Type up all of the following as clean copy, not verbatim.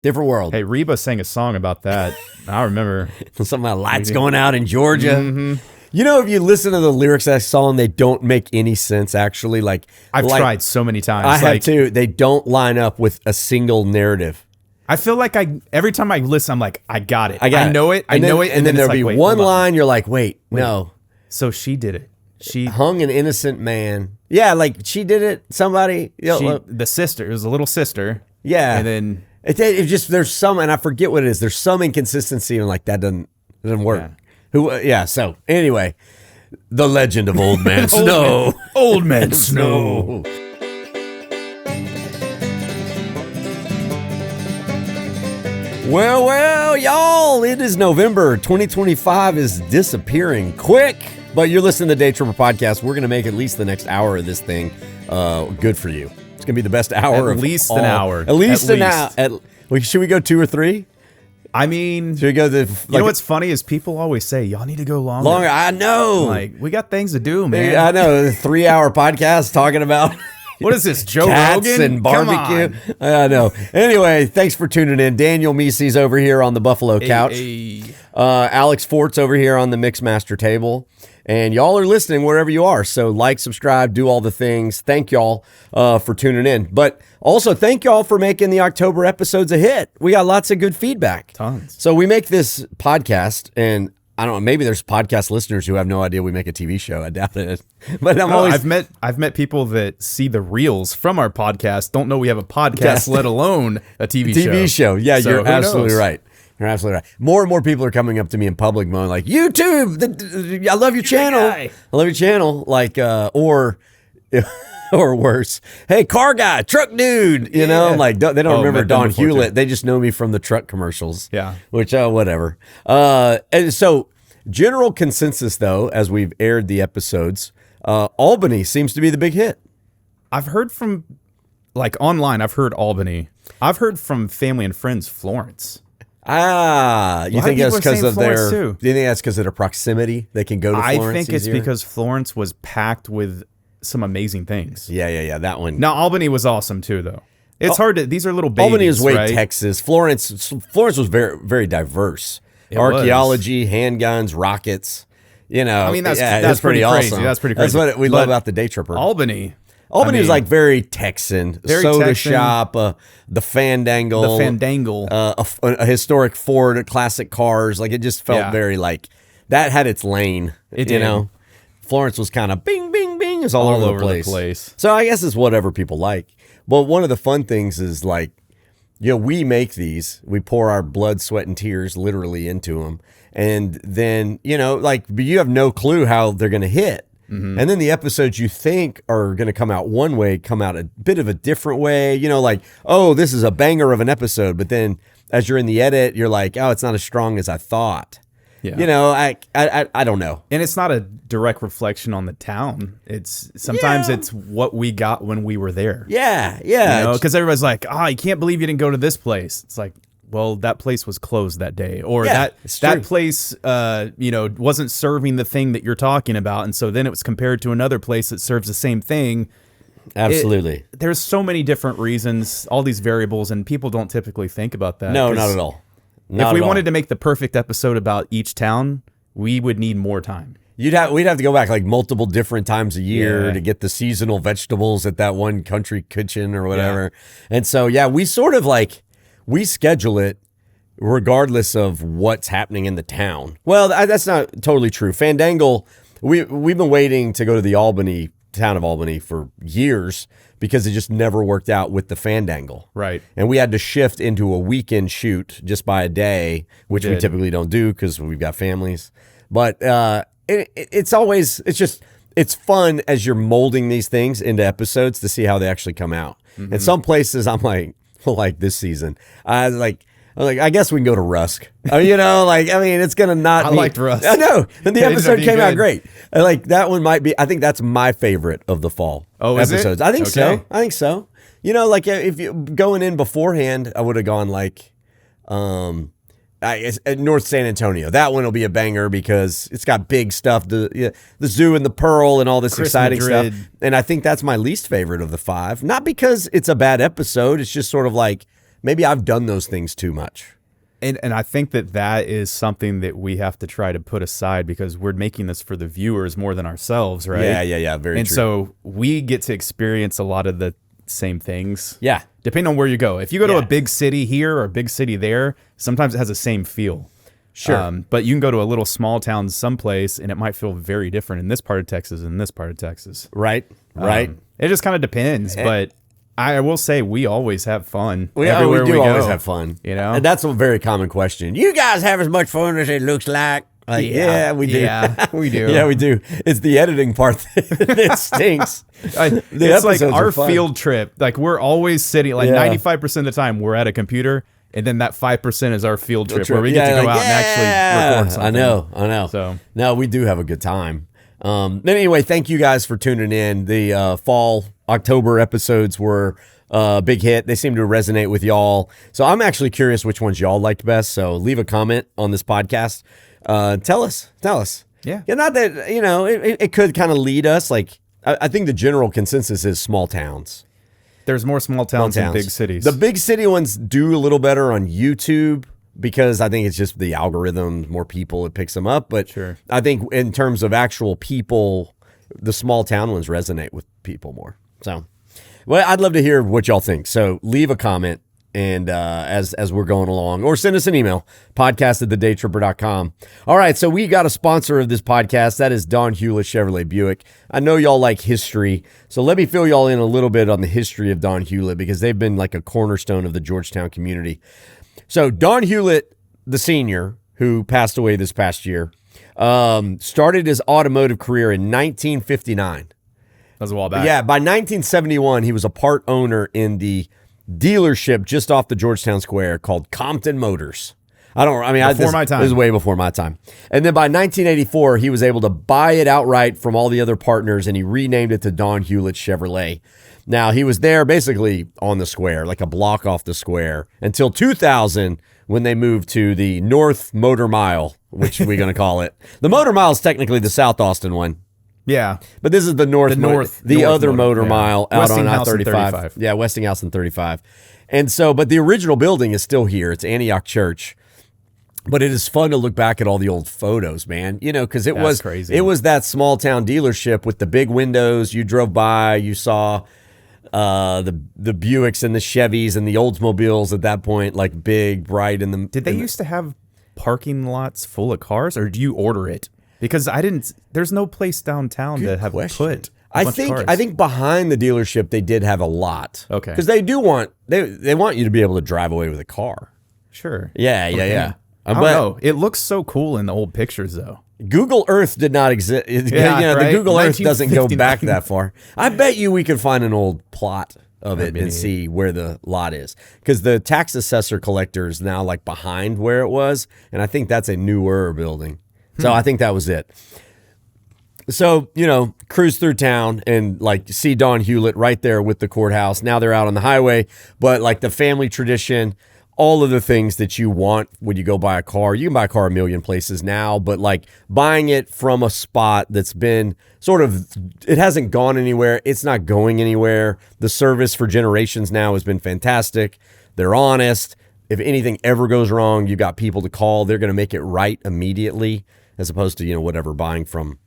Different world. Hey, Reba sang a song about that. I remember. Something about lights going out in Georgia. Mm-hmm. You know, if you listen to the lyrics of that song, they don't make any sense, actually. I've tried so many times. I have too. They don't line up with a single narrative. I feel like every time I listen, I'm like, I got it. I know it. And then there'll be one line, you're like, wait, no. So she did it. She hung an innocent man. Yeah, she did it. Somebody. The sister. It was a little sister. Yeah. And then... It just, there's some, and I forget what it is. There's some inconsistency, and that doesn't work. Yeah. So anyway, the legend of Old Man Snow. Old Man Snow. Well, y'all, it is November. 2025 is disappearing quick, but you're listening to the Daytripper podcast. We're going to make at least the next hour of this thing good for you. It's going to be the best hour At least an hour. At least an hour. Should we go 2 or 3? I mean, should we go you know what's funny is people always say, y'all need to go longer. I know. We got things to do, man. I know. A 3-hour podcast talking about... What is this, Joe Cats Rogan? and barbecue? I know. Anyway, thanks for tuning in. Daniel Meese's over here on the Buffalo couch. Alex Fort's over here on the Mixmaster table. And y'all are listening wherever you are. So subscribe, do all the things. Thank y'all for tuning in. But also thank y'all for making the October episodes a hit. We got lots of good feedback. Tons. So we make this podcast, and I don't know, maybe there's podcast listeners who have no idea we make a TV show. I doubt it. But I've met people that see the reels from our podcast, don't know we have a podcast, let alone a TV show. Yeah, so you're absolutely right. You're absolutely right. More and more people are coming up to me in public mode like, YouTube, I love your channel. I love your channel. Or worse, hey, car guy, truck dude, you know, they don't remember Don Hewlett. They just know me from the truck commercials. Yeah. Which, whatever. And so general consensus though, as we've aired the episodes, Albany seems to be the big hit. I've heard from online, I've heard Albany. I've heard from family and friends, Florence. You think that's because of their? Do you think that's because of their proximity? They can go to Florence I think easier? It's because Florence was packed with some amazing things. Yeah. That one. Now Albany was awesome too, though. It's hard to. These are little babies. Albany is way right? Texas. Florence was very, very diverse. Archaeology, handguns, rockets. You know, I mean, that's pretty crazy. awesome. That's pretty crazy. That's what we love about the Daytripper. Albany is very Texan. Soda shop, the Fandangle. A historic Ford, classic cars. It just felt very that had its lane. You know, Florence was kind of bing, bing, bing. It's all over the place. So I guess it's whatever people like. But one of the fun things is we make these. We pour our blood, sweat, and tears literally into them. And then, you have no clue how they're going to hit. Mm-hmm. And then the episodes you think are going to come out one way come out a bit of a different way. This is a banger of an episode. But then as you're in the edit, you're like, oh, it's not as strong as I thought. Yeah. I don't know. And it's not a direct reflection on the town. Sometimes it's what we got when we were there. Yeah. Because everybody's like, I can't believe you didn't go to this place. It's like, well, that place was closed that day, or that place, wasn't serving the thing that you're talking about, and so then it was compared to another place that serves the same thing. Absolutely. There's so many different reasons, all these variables, and people don't typically think about that. No, not at all. If we wanted to make the perfect episode about each town, we would need more time. We'd have to go back multiple different times a year to get the seasonal vegetables at that one country kitchen or whatever. Yeah. And so, we sort of we schedule it regardless of what's happening in the town. Well, that's not totally true. Fandangle, we've been waiting to go to the town of Albany for years because it just never worked out with the Fandangle. Right. And we had to shift into a weekend shoot just by a day, which we typically don't do because we've got families. But it's fun as you're molding these things into episodes to see how they actually come out. Mm-hmm. And some places I'm like this season, I guess we can go to Rusk. It's going to not I liked Rusk. I know. And the episode came out great. That one might be, I think that's my favorite of the fall episodes. I think so. If you going in beforehand, I would have gone North San Antonio. That one will be a banger because it's got big stuff, the zoo and the Pearl and all this exciting Madrid stuff. And I think that's my least favorite of the 5. Not because it's a bad episode. It's just sort of maybe I've done those things too much. And I think that is something that we have to try to put aside because we're making this for the viewers more than ourselves, right? Yeah. Very true. And so we get to experience a lot of the same things. Yeah. Depending on where you go. If you go to a big city here or a big city there, sometimes it has the same feel. Sure. But you can go to a little small town someplace and it might feel very different in this part of Texas and this part of Texas. Right. It just kind of depends, but I will say we always have fun. Everywhere we do always have fun. You know? And that's a very common question. You guys have as much fun as it looks like. Yeah, we do. Yeah, we do. Yeah, we do. It's the editing part that stinks. It's like our field trip. Like we're always sitting, 95% of the time we're at a computer, and then that 5% is our field trip where we get to go out and actually record something. I know. So no, we do have a good time. Anyway, thank you guys for tuning in. The fall October episodes were a big hit. They seem to resonate with y'all. So I'm actually curious which ones y'all liked best. So leave a comment on this podcast. Tell us. Yeah. Not that, it could kind of lead us. Like, I think the general consensus is small towns. There's more small towns than big cities. The big city ones do a little better on YouTube because I think it's just the algorithm, more people, it picks them up. But sure. I think in terms of actual people, the small town ones resonate with people more. So, well, I'd love to hear what y'all think. So leave a comment and as we're going along, or send us an email, podcast@thedaytripper.com. All right, so we got a sponsor of this podcast. That is Don Hewlett Chevrolet Buick. I know y'all like history, so let me fill y'all in a little bit on the history of Don Hewlett because they've been like a cornerstone of the Georgetown community. So Don Hewlett, the senior, who passed away this past year, started his automotive career in 1959. That was a while back. Yeah, by 1971, he was a part owner in the dealership just off the Georgetown Square called Compton Motors. Before my time. This is way before my time. And then by 1984, he was able to buy it outright from all the other partners, and he renamed it to Don Hewlett Chevrolet. Now, he was there basically on the square, like a block off the square, until 2000 when they moved to the North Motor Mile, which we're going to call it. The Motor Mile is technically the South Austin one. Yeah. But this is the other motor mile out on I-35. Yeah, Westinghouse and 35. And so, but the original building is still here. It's Antioch Church. But it is fun to look back at all the old photos, man. Because it was crazy. It was that small town dealership with the big windows. You drove by, you saw the Buicks and the Chevys and the Oldsmobiles at that point, like big, bright in the. Did they used to have parking lots full of cars, or do you order it? Because there's no place downtown to have put. I think behind the dealership they did have a lot. Okay. Because they do want they want you to be able to drive away with a car. Sure. Yeah. I don't know. It looks so cool in the old pictures though. Google Earth did not exist. The Google Earth doesn't go back that far. I bet you we could find an old plot of it and see where the lot is. Because the tax assessor collector is now like behind where it was, and I think that's a newer building. So I think that was it. So, cruise through town and like see Don Hewlett right there with the courthouse. Now they're out on the highway, but like the family tradition, all of the things that you want when you go buy a car. You can buy a car a million places now, but like buying it from a spot that's been it hasn't gone anywhere. It's not going anywhere. The service for generations now has been fantastic. They're honest. If anything ever goes wrong, you got people to call. They're going to make it right immediately. As opposed to, whatever, buying from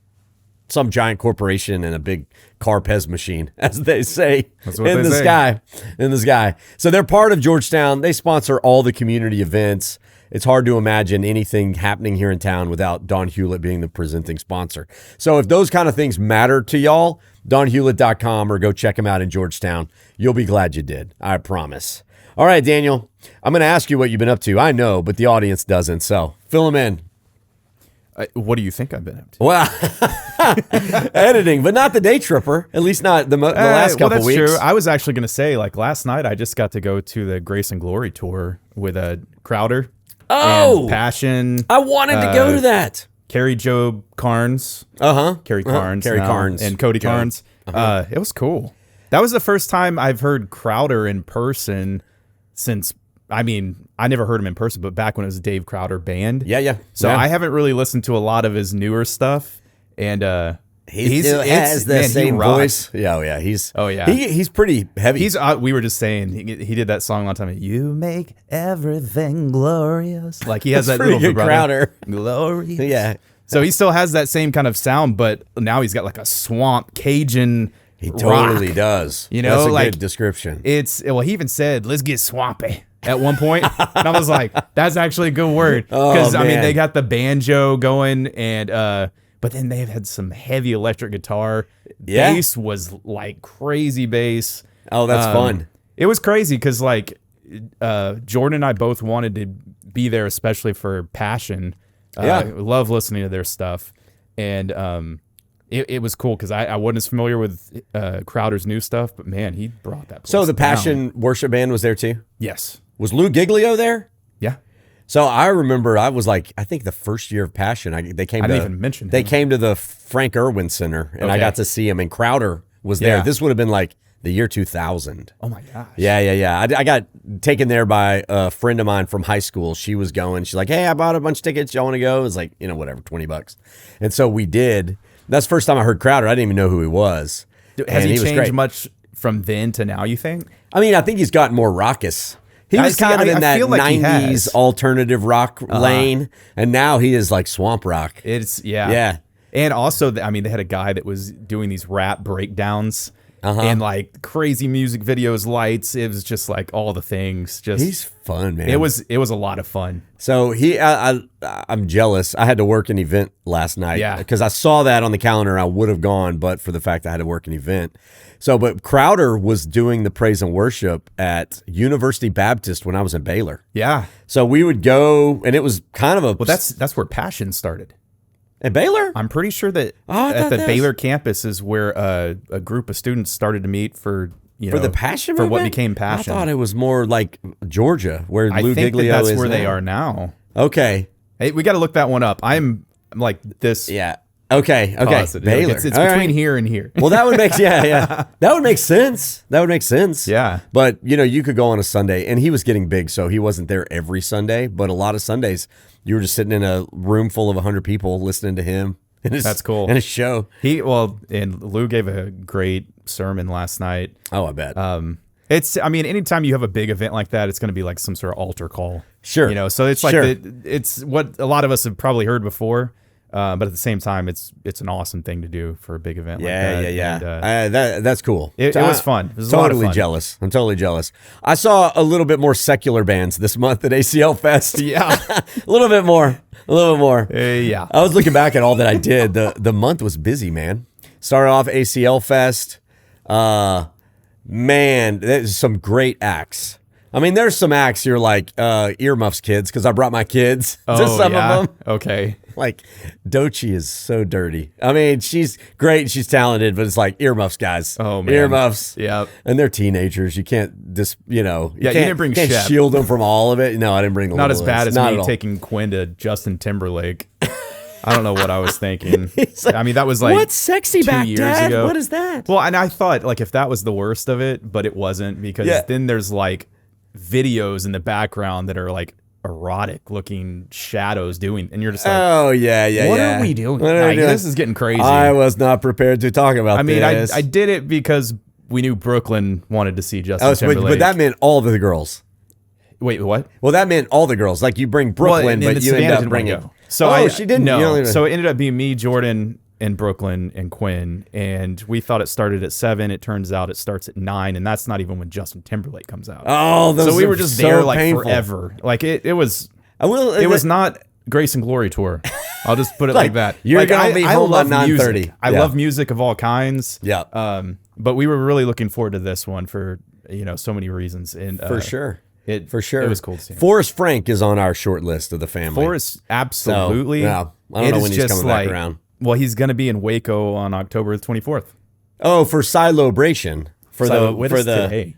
some giant corporation and a big Carpez machine, as they say, in the sky. So they're part of Georgetown. They sponsor all the community events. It's hard to imagine anything happening here in town without Don Hewlett being the presenting sponsor. So if those kind of things matter to y'all, donhewlett.com or go check them out in Georgetown. You'll be glad you did. I promise. All right, Daniel, I'm going to ask you what you've been up to. I know, but the audience doesn't. So fill them in. What do you think I've been up to? Well, editing, but not the Daytripper. At least not the last couple weeks. True. I was actually going to say, like last night, I just got to go to the Grace and Glory tour with Crowder. And Passion. I wanted to go to that. Carrie Job Carnes. Carrie Carnes. Carrie Carnes. And Cody Carnes. It was cool. That was the first time I've heard Crowder in person since. I never heard him in person, but back when it was Dave Crowder Band. Yeah. So I haven't really listened to a lot of his newer stuff. And He still has the same voice. Yeah, he's pretty heavy. We were just saying he did that song a long time ago. You make everything glorious. Like he has that little vibrato. Crowder. Glorious. Yeah. So he still has that same kind of sound, but now he's got like a swamp Cajun. He totally rock. Does. That's a good description. He even said, "Let's get swampy." At one point, and I was like, "That's actually a good word," because I mean they got the banjo going, and but then they've had some heavy electric guitar. Yeah. Bass was like crazy bass. Oh, that's fun. It was crazy because like Jordan and I both wanted to be there, especially for Passion. Love listening to their stuff, and it was cool because I wasn't as familiar with Crowder's new stuff, but man, he brought that place So the Passion worship band was there too? Yes. Was Lou Giglio there? Yeah. So I remember I was like, I think the first year of Passion, they came. I didn't even mention him. They came to the Frank Irwin Center, and I got to see him. And Crowder was there. This would have been like the year 2000. Oh my gosh. Yeah. I got taken there by a friend of mine from high school. She was going. She's like, "Hey, I bought a bunch of tickets. Y'all want to go?" It was like, whatever, $20. And so we did. That's the first time I heard Crowder. I didn't even know who he was. Has he changed much from then to now, you think? I mean, I think he's gotten more raucous. He was kind of in that 90s alternative rock lane, and now he is like swamp rock. Yeah. And also, I mean, they had a guy that was doing these rap breakdowns and like crazy music videos, lights. It was just like all the things. He's fun, man. It was a lot of fun. So I'm jealous. I had to work an event last night. Yeah. Because I saw that on the calendar. I would have gone, but for the fact I had to work an event. So, but Crowder was doing the praise and worship at University Baptist when I was in Baylor. Yeah. So we would go, and it was kind of a... Well, that's where Passion started. At Baylor? I'm pretty sure that at the Baylor campus is where a group of students started to meet for the Passion for movement? what became Passion. I thought it was more like Georgia, where Lou Giglio is. I think that's where now. they are now. Okay. Hey, we got to look that one up. I'm like this. Yeah. Okay. Baylor. It's between here and here. Well, that would make that would make sense. That would make sense. Yeah. But you could go on a Sunday, and he was getting big, so he wasn't there every Sunday. But a lot of Sundays, you were just sitting in a room full of 100 people listening to him. That's cool. And his show. And Lou gave a great sermon last night. Oh, I bet. Anytime you have a big event like that, it's going to be like some sort of altar call. Sure. So it's like it's what a lot of us have probably heard before. But at the same time, it's an awesome thing to do for a big event like that. Yeah. That's cool. It was fun. It was totally jealous. I'm totally jealous. I saw a little bit more secular bands this month at ACL Fest. Yeah. A little bit more. Yeah. I was looking back at all that I did. The month was busy, man. Started off ACL Fest. Man, there's some great acts. I mean, there's some acts you're like, earmuffs, kids, because I brought my kids to some of them. Okay. Like, Doechii is so dirty. I mean, she's great, she's talented, but it's like earmuffs, guys. Oh, man. Earmuffs. Yeah. And they're teenagers. You can't just, you didn't bring can't Shep. shield them from all of it. No, I didn't bring the Not as bad as me all. taking Quinn to Justin Timberlake. I don't know what I was thinking. Like, I mean, that was like what's sexy 2 back, years Dad? ago. What is that? Well, and I thought like if that was the worst of it, but it wasn't, because then there's like videos in the background that are like erotic looking shadows doing, and you're just like, oh yeah. What are we doing? This is getting crazy. I was not prepared to talk about this. I did it because we knew Brooklyn wanted to see Justin Timberlake. But that meant all the girls. Wait, what? Well, that meant all the girls. Like you bring Brooklyn, but you end up bringing. She didn't. No. So it ended up being me, Jordan, and Brooklyn and Quinn, and we thought it started at 7. It turns out it starts at 9, and that's not even when Justin Timberlake comes out. Oh, so we were just there like painful. Forever. Like it was. It was not Grace and Glory tour. I'll just put it like that. You're gonna be home at 9:30. I love music of all kinds. Yeah. But we were really looking forward to this one for so many reasons. And for sure. It was cool to see him. Forrest Frank is on our short list of the family. Forrest, absolutely. So, yeah, I don't know when he's coming back around. Well, he's going to be in Waco on October 24th. Oh, for Silobration. Today.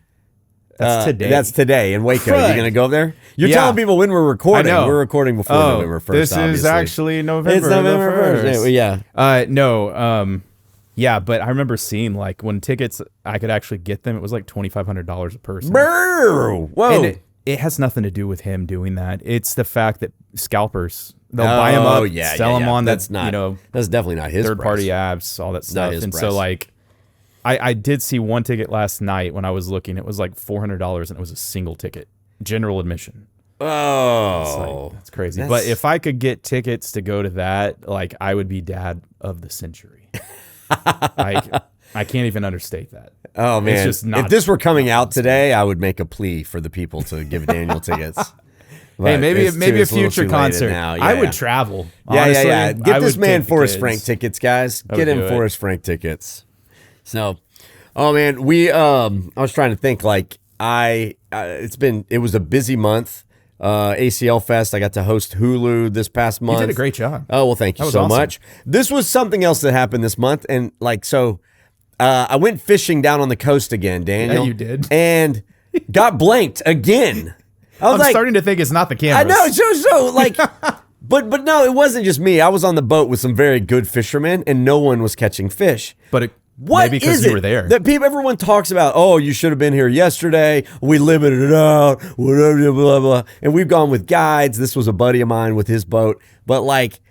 That's today. That's today in Waco. Are you going to go there? You're telling people when we're recording. I know. We're recording before November 1st, This is actually November. It's November 1st. Yeah. No. Yeah, but I remember seeing like when tickets, I could actually get them. It was like $2,500 a person. Brr! Whoa. And it has nothing to do with him doing that. It's the fact that scalpers, They'll buy them up, sell them on that's definitely not his third-party apps, all that stuff. And so like, I did see one ticket last night when I was looking. It was like $400, and it was a single ticket, general admission. Oh, that's crazy. But if I could get tickets to go to that, like, I would be dad of the century. I can't even understate that. Oh man, it's just not, if this were coming out today, I would make a plea for the people to give Daniel tickets. Hey, maybe a future concert. I would travel. Honestly. Yeah. Get this man Forrest Frank tickets, guys. Get him Forrest Frank tickets. So, oh man, I was trying to think, like, it was a busy month. ACL Fest. I got to host Hulu this past month. You did a great job. Oh, well, thank you so much. This was something else that happened this month. And like, so I went fishing down on the coast again, Daniel. Yeah, you did. And got blanked again. I'm starting to think it's not the cameras. I know. So like, but no, it wasn't just me. I was on the boat with some very good fishermen and no one was catching fish. But maybe because you were there. That everyone talks about, oh, you should have been here yesterday. We limited it out, whatever, blah, blah. And we've gone with guides. This was a buddy of mine with his boat. But like,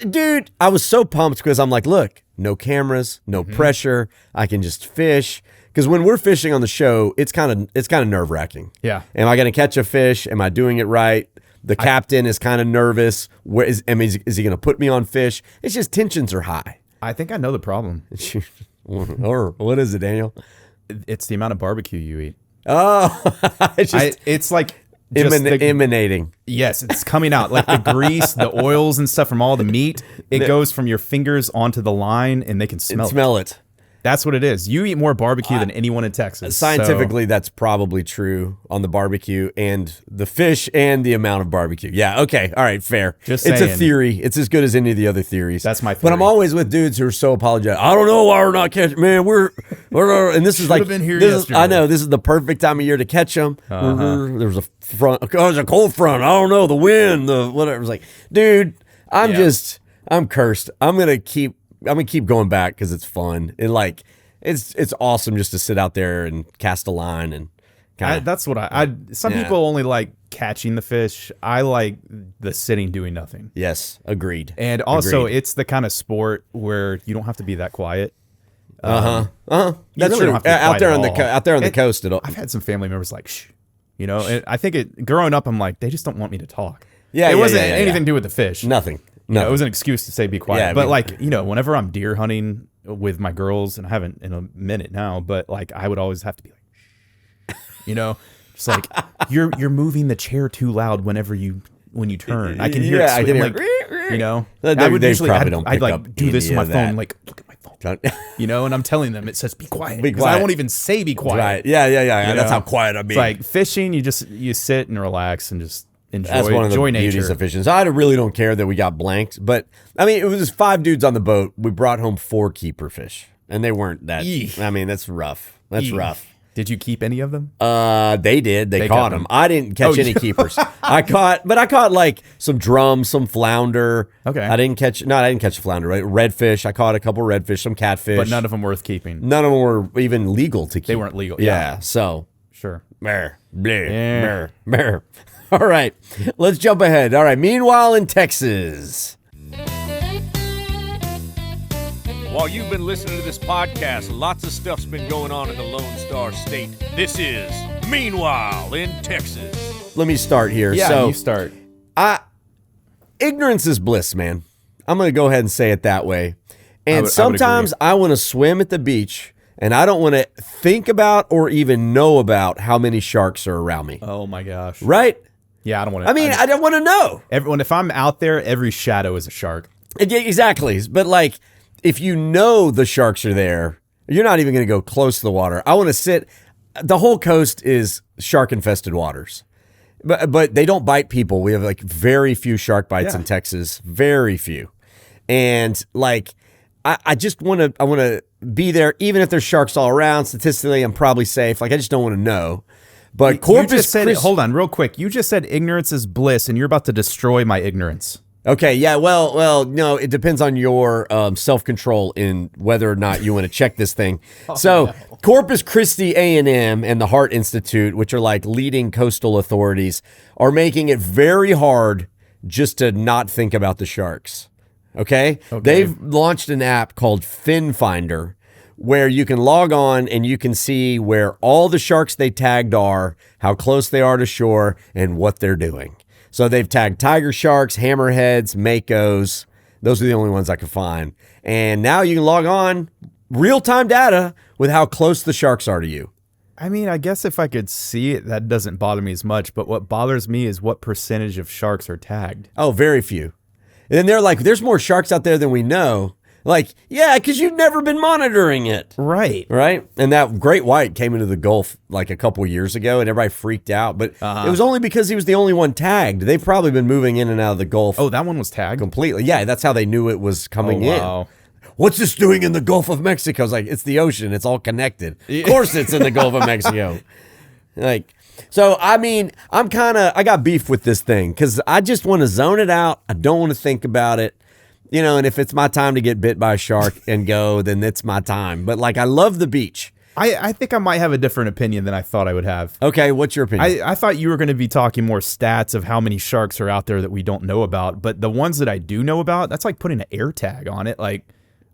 dude, I was so pumped because I'm like, look, no cameras, no pressure. I can just fish. Because when we're fishing on the show, it's kind of nerve-wracking. Yeah. Am I going to catch a fish? Am I doing it right? The captain is kind of nervous. Is he going to put me on fish? It's just tensions are high. I think I know the problem. Or what is it, Daniel? It's the amount of barbecue you eat. Oh, it's like emanating. Yes, it's coming out like the grease, the oils and stuff from all the meat. It goes from your fingers onto the line, and they can smell it. That's what it is. You eat more barbecue than anyone in Texas. Scientifically, that's probably true on the barbecue and the fish and the amount of barbecue. Yeah, okay. All right, fair. Just it's saying. A theory. It's as good as any of the other theories. That's my theory. But I'm always with dudes who are so apologetic. I don't know why we're not catching. Man, we're and this is like, been here yesterday. I know, this is the perfect time of year to catch them. There was a front. Oh, there's a cold front. I don't know, the wind, the whatever. It's like, dude, I'm cursed. I'm gonna keep going back because it's fun. And like, it's awesome just to sit out there and cast a line and kind of. That's what some people only like catching the fish. I like the sitting doing nothing. Yes, agreed. And also, it's the kind of sport where you don't have to be that quiet. That's really true. Out there on the coast, I've had some family members like, shh, you know. And I think growing up, I'm like, they just don't want me to talk. Yeah, it wasn't anything to do with the fish. Nothing. No, it was an excuse to say be quiet. But like, you know, whenever I'm deer hunting with my girls, and I haven't in a minute now, but like, I would always have to be like, you know, just like you're moving the chair too loud when you turn. I can hear it. I can like, you know, I would usually I'd like do this with my phone, like look at my phone, you know, and I'm telling them it says be quiet. Because I won't even say be quiet. Right? Yeah. That's how quiet I'm being. It's like fishing, you sit and relax and just. That's one of the beauties of fishing. So I really don't care that we got blanked, but I mean, it was 5 dudes on the boat. We brought home 4 keeper fish, and they weren't that. Eek. I mean, that's rough. That's rough. Did you keep any of them? They did. They caught them. I didn't catch any keepers. I caught like some drums, some flounder. Okay. I didn't catch a flounder. Right, redfish. I caught a couple redfish, some catfish, but none of them worth keeping. None of them were even legal to keep. They weren't legal. Yeah. So sure. Brr. All right, let's jump ahead. All right, meanwhile in Texas. While you've been listening to this podcast, lots of stuff's been going on in the Lone Star State. This is Meanwhile in Texas. Let me start here. Yeah, so, you start. Ignorance is bliss, man. I'm going to go ahead and say it that way. And sometimes I want to swim at the beach, and I don't want to think about or even know about how many sharks are around me. Oh, my gosh. Right? Yeah, I don't want to. I don't want to know. If I'm out there, every shadow is a shark. Yeah, exactly. But like, if you know the sharks are there, you're not even going to go close to the water. I want to sit. The whole coast is shark-infested waters. But they don't bite people. We have like very few shark bites in Texas. Very few. And like, I just want to be there, even if there's sharks all around. Statistically, I'm probably safe. Like, I just don't want to know. But hold on, real quick. You just said ignorance is bliss, and you're about to destroy my ignorance. Okay, yeah, well, no, it depends on your self-control in whether or not you want to check this thing. Corpus Christi A&M and the Heart Institute, which are like leading coastal authorities, are making it very hard just to not think about the sharks. Okay? They've launched an app called Fin Finder where you can log on and you can see where all the sharks they tagged are, how close they are to shore, and what they're doing. So they've tagged tiger sharks, hammerheads, makos. Those are the only ones I could find. And now you can log on, real-time data with how close the sharks are to you. I mean, I guess if I could see it, that doesn't bother me as much. But what bothers me is what percentage of sharks are tagged. Oh, very few. And then they're like, there's more sharks out there than we know. Like, yeah, because you've never been monitoring it. Right. Right? And that great white came into the Gulf like a couple years ago, and everybody freaked out. But it was only because he was the only one tagged. They've probably been moving in and out of the Gulf. Oh, that one was tagged? Completely. Yeah, that's how they knew it was coming in. What's this doing in the Gulf of Mexico? I was like, it's the ocean. It's all connected. Of course it's in the Gulf of Mexico. Like, so, I mean, I got beef with this thing because I just want to zone it out. I don't want to think about it. You know, and if it's my time to get bit by a shark and go, then it's my time. But, like, I love the beach. I think I might have a different opinion than I thought I would have. Okay, what's your opinion? I thought you were going to be talking more stats of how many sharks are out there that we don't know about. But the ones that I do know about, that's like putting an air tag on it. Like,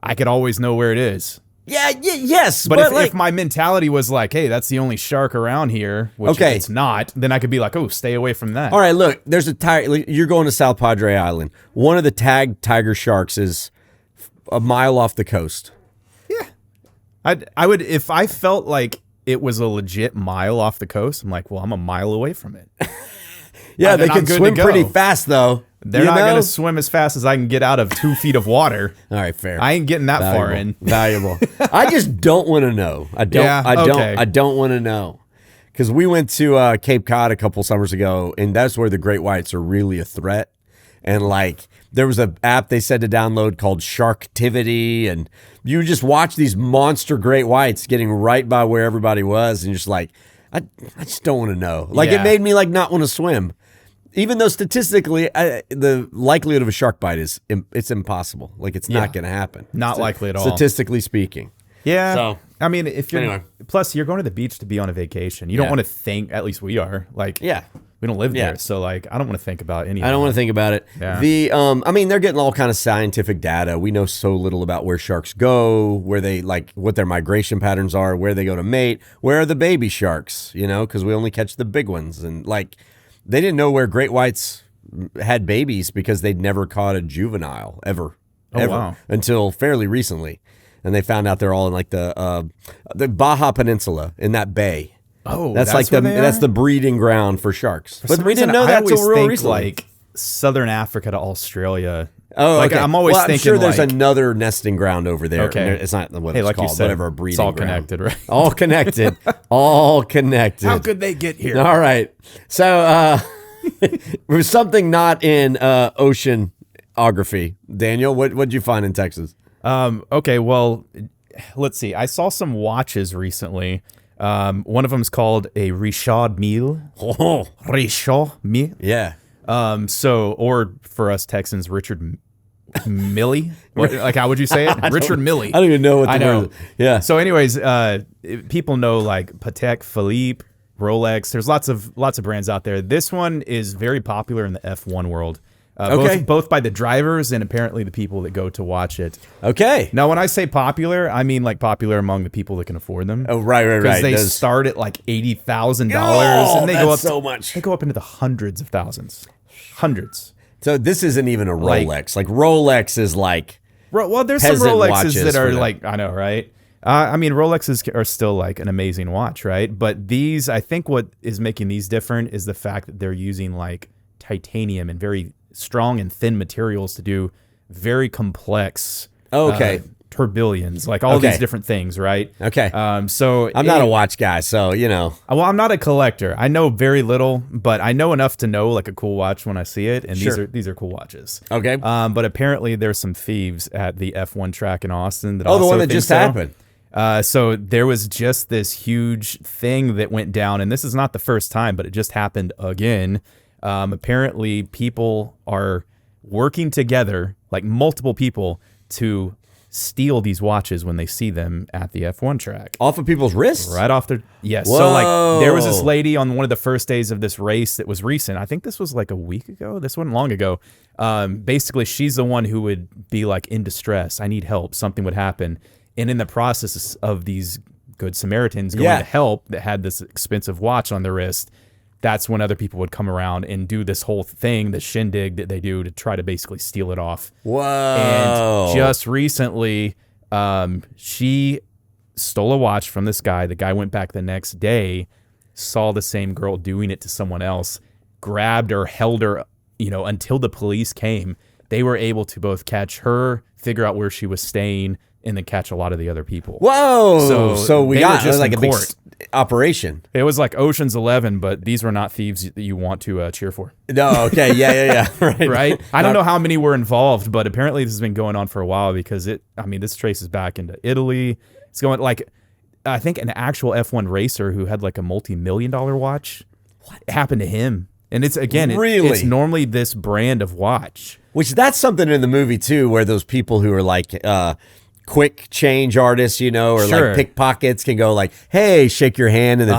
I could always know where it is. Yes. But if my mentality was like, hey, that's the only shark around here, which it's not, then I could be like, oh, stay away from that. All right, look, there's you're going to South Padre Island. One of the tagged tiger sharks is a mile off the coast. Yeah. I would, if I felt like it was a legit mile off the coast, I'm like, well, I'm a mile away from it. Yeah, they can swim pretty fast, though. They're not going to swim as fast as I can get out of 2 feet of water. All right, fair. I ain't getting that far in. Valuable. I just don't want to know. I don't want to know. Because we went to Cape Cod a couple summers ago, and that's where the great whites are really a threat. And like, there was an app they said to download called Sharktivity, and you just watch these monster great whites getting right by where everybody was, and you're just like, I just don't want to know. Like, it made me like not want to swim. Even though statistically, the likelihood of a shark bite it's impossible. Like, it's not going to happen. Not likely at all. Statistically speaking. Yeah. So, I mean, if you're plus you're going to the beach to be on a vacation. You don't want to think. At least we are. Like, we don't live there, so like, I don't want to think about anything. I don't want to think about it. Yeah. I mean, they're getting all kind of scientific data. We know so little about where sharks go, where they like, what their migration patterns are, where they go to mate, where are the baby sharks. You know, because we only catch the big ones, and like. They didn't know where great whites had babies because they'd never caught a juvenile ever until fairly recently, and they found out they're all in like the Baja Peninsula in that bay. Oh, that's like that's the breeding ground for sharks. But we didn't know that until real recently. Like Southern Africa to Australia. Oh, like I'm always thinking. I'm sure there's another nesting ground over there. Okay, it's not what it's called. Whatever a breeding ground. It's all connected, right? All connected. All connected. How could they get here? All right. So there's something not in oceanography. Daniel, what'd you find in Texas? Okay, well, let's see. I saw some watches recently. One of them's called a Richard Mille. Oh, Richard Mille. Yeah. So, or for us Texans, Richard Millie. Like, how would you say it? Richard Millie. I don't even know what the word is. Yeah. So, anyways, people know like Patek Philippe, Rolex. There's lots of brands out there. This one is very popular in the F1 world. Both by the drivers and apparently the people that go to watch it. Okay. Now, when I say popular, I mean like popular among the people that can afford them. Oh, right. Because they start at like $80,000, and they go up so much. They go up into the hundreds of thousands. Hundreds. So this isn't even a Rolex. Like Rolex is like. Well, there's some Rolexes that are like, I know, right? I mean, Rolexes are still like an amazing watch, right? But these, I think what is making these different is the fact that they're using like titanium and very strong and thin materials to do very complex tourbillons, like all these different things, right? Okay. So I'm not a watch guy, so you know. Well, I'm not a collector. I know very little, but I know enough to know like a cool watch when I see it, and these are cool watches. Okay. But apparently there's some thieves at the F1 track in Austin that the one that just happened. So there was just this huge thing that went down, and this is not the first time, but it just happened again. Apparently people are working together, like multiple people, to steal these watches when they see them at the F1 track. Off of people's wrists? Right off their... Yes. Whoa. So, like, there was this lady on one of the first days of this race that was recent. I think this was like a week ago. This wasn't long ago. Basically, she's the one who would be like in distress. I need help. Something would happen. And in the process of these Good Samaritans going to help that had this expensive watch on their wrist, that's when other people would come around and do this whole thing, the shindig that they do to try to basically steal it off. Whoa. And just recently, she stole a watch from this guy. The guy went back the next day, saw the same girl doing it to someone else, grabbed her, held her, until the police came. They were able to both catch her, figure out where she was staying, and then catch a lot of the other people. Whoa! So we got just like a big operation. It was like Ocean's 11, but these were not thieves that you want to cheer for. No, okay, yeah, right. Right? I don't know how many were involved, but apparently this has been going on for a while because this traces back into Italy. It's going like, I think an actual F1 racer who had like a multi-million-dollar watch. What happened to him? And it's it's normally this brand of watch. Which that's something in the movie too, where those people who are like quick change artists, like pickpockets can go like, "Hey, shake your hand," and then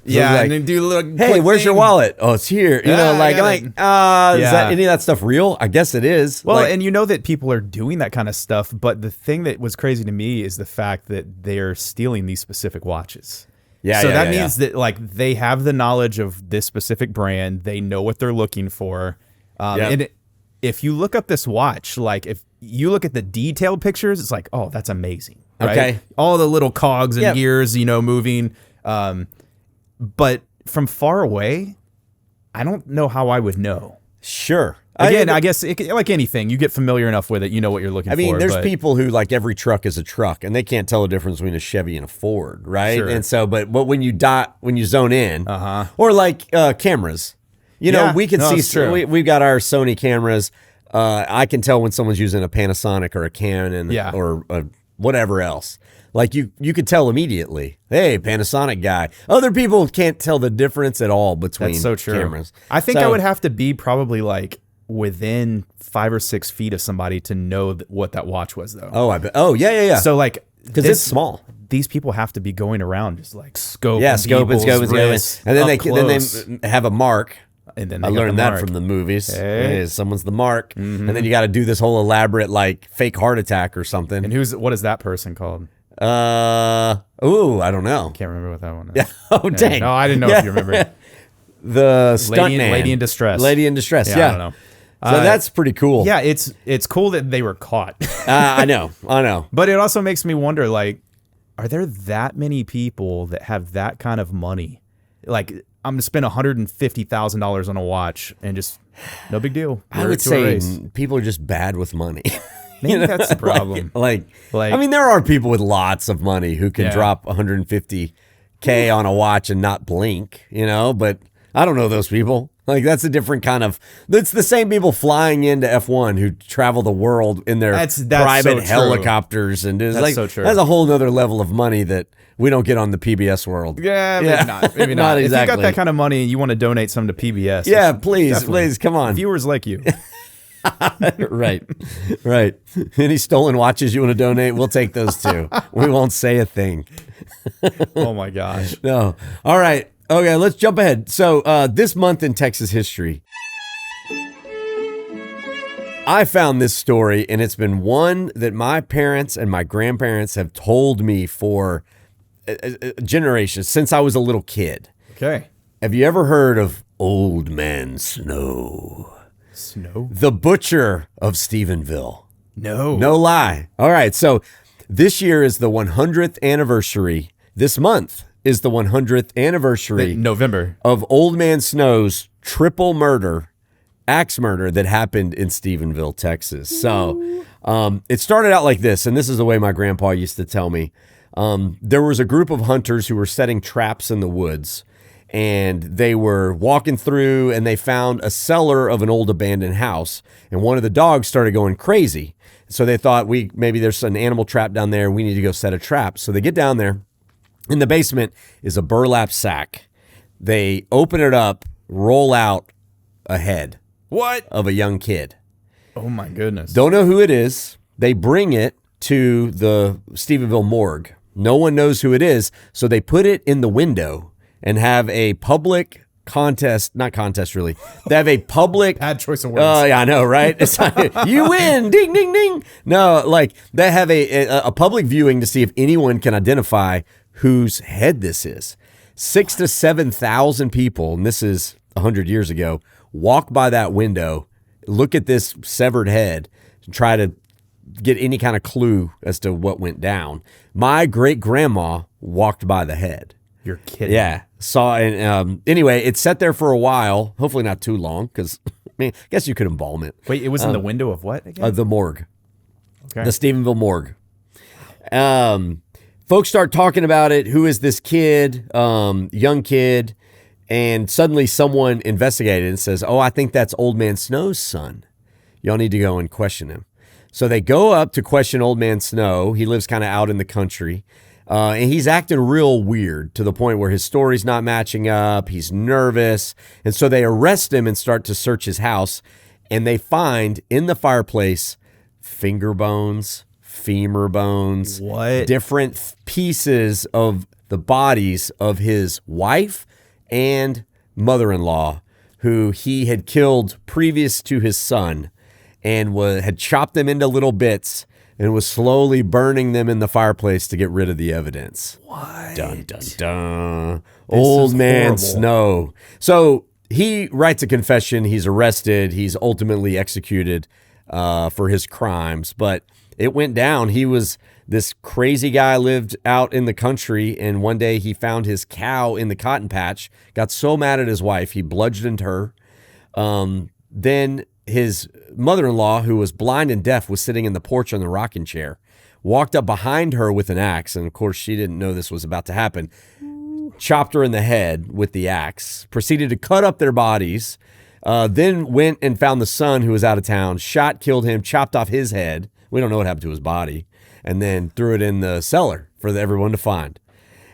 and then do a little. Hey, where's your wallet? Oh, it's here. Is that any of that stuff real? I guess it is. Well, and you know that people are doing that kind of stuff, but the thing that was crazy to me is the fact that they're stealing these specific watches. So that means that like they have the knowledge of this specific brand, they know what they're looking for, and if you look up this watch, like if you look at the detailed pictures, it's like, oh, that's amazing. Right? Okay. All the little cogs and gears, moving. But from far away, I don't know how I would know. Sure. Again, I guess like anything, you get familiar enough with it, you know what you're looking for. I mean, there's people who like every truck is a truck, and they can't tell the difference between a Chevy and a Ford, right? Sure. And so, but when you zone in, or like cameras. We can see. We've got our Sony cameras. I can tell when someone's using a Panasonic or a Canon or whatever else. Like you could tell immediately. Hey, Panasonic guy. Other people can't tell the difference at all between cameras. I think I would have to be probably like within 5 or 6 feet of somebody to know what that watch was, though. Oh, I bet. Oh, yeah. So like, because it's small. These people have to be going around just like scoping. Yeah, scoping. And then they have a mark. And then I learned that from the movies. Hey, someone's the mark. Mm-hmm. And then you got to do this whole elaborate like fake heart attack or something. And what is that person called? I don't know. Can't remember what that one is. Yeah. Oh, dang. No, I didn't know if you remember. The stuntman. Lady in Distress. Lady in Distress, yeah. I don't know. So that's pretty cool. Yeah, it's cool that they were caught. I know. But it also makes me wonder, like, are there that many people that have that kind of money? Like, I'm going to spend $150,000 on a watch and just, no big deal. I would say people are just bad with money. Maybe that's the problem. Like, I mean, there are people with lots of money who can drop $150K on a watch and not blink, but I don't know those people. Like, that's a different kind of... It's the same people flying into F1 who travel the world in their private helicopters. And it's like, so true. That's a whole nother level of money that we don't get on the PBS world. Yeah, maybe not. Maybe not. If you got that kind of money and you want to donate some to PBS... Yeah, please, come on. Viewers like you. Right. Any stolen watches you want to donate, we'll take those too. We won't say a thing. Oh, my gosh. No. All right. Okay, let's jump ahead. So this month in Texas history, I found this story, and it's been one that my parents and my grandparents have told me for generations, since I was a little kid. Okay. Have you ever heard of Old Man Snow? Snow? The butcher of Stephenville. No. No lie. All right, so this year is the 100th anniversary. This month is the 100th anniversary November of Old Man Snow's triple axe murder that happened in Stephenville, Texas. So it started out like this, and this is the way my grandpa used to tell me. There was a group of hunters who were setting traps in the woods, and they were walking through, and they found a cellar of an old abandoned house, and one of the dogs started going crazy. So they thought, maybe there's an animal trap down there. We need to go set a trap. So they get down there. In the basement is a burlap sack. They open it up, roll out a head. What? Of a young kid. Oh, my goodness. Don't know who it is. They bring it to the Stephenville morgue. No one knows who it is, so they put it in the window and have a public contest, not contest really. They have a public bad choice of words. Yeah, I know, right? It's like, you win, ding, ding, ding. No, like they have a public viewing to see if anyone can identify whose head this is. 6,000 to 7,000 people, and this is 100 years ago, walk by that window, look at this severed head, and try to get any kind of clue as to what went down. My great grandma walked by the head. You're kidding. Yeah. Anyway, it sat there for a while, hopefully not too long, because I guess you could embalm it. Wait, it was in the window of what again? The morgue. Okay. The Stephenville morgue. Folks start talking about it. Who is this kid? Young kid. And suddenly someone investigated and says, I think that's Old Man Snow's son. Y'all need to go and question him. So they go up to question Old Man Snow. He lives kind of out in the country. And he's acting real weird to the point where his story's not matching up. He's nervous. And so they arrest him and start to search his house. And they find in the fireplace finger bones, femur bones, different pieces of the bodies of his wife and mother-in-law, who he had killed previous to his son, and had chopped them into little bits and was slowly burning them in the fireplace to get rid of the evidence. What? Dun, dun, dun. Old Man Snow. So he writes a confession. He's arrested. He's ultimately executed for his crimes. But it went down. He was this crazy guy, lived out in the country, and one day he found his cow in the cotton patch, got so mad at his wife, he bludgeoned her. Then his mother-in-law, who was blind and deaf, was sitting in the porch on the rocking chair, walked up behind her with an axe, and of course she didn't know this was about to happen, chopped her in the head with the axe, proceeded to cut up their bodies, then went and found the son who was out of town, shot, killed him, chopped off his head. We don't know what happened to his body, and then threw it in the cellar for everyone to find.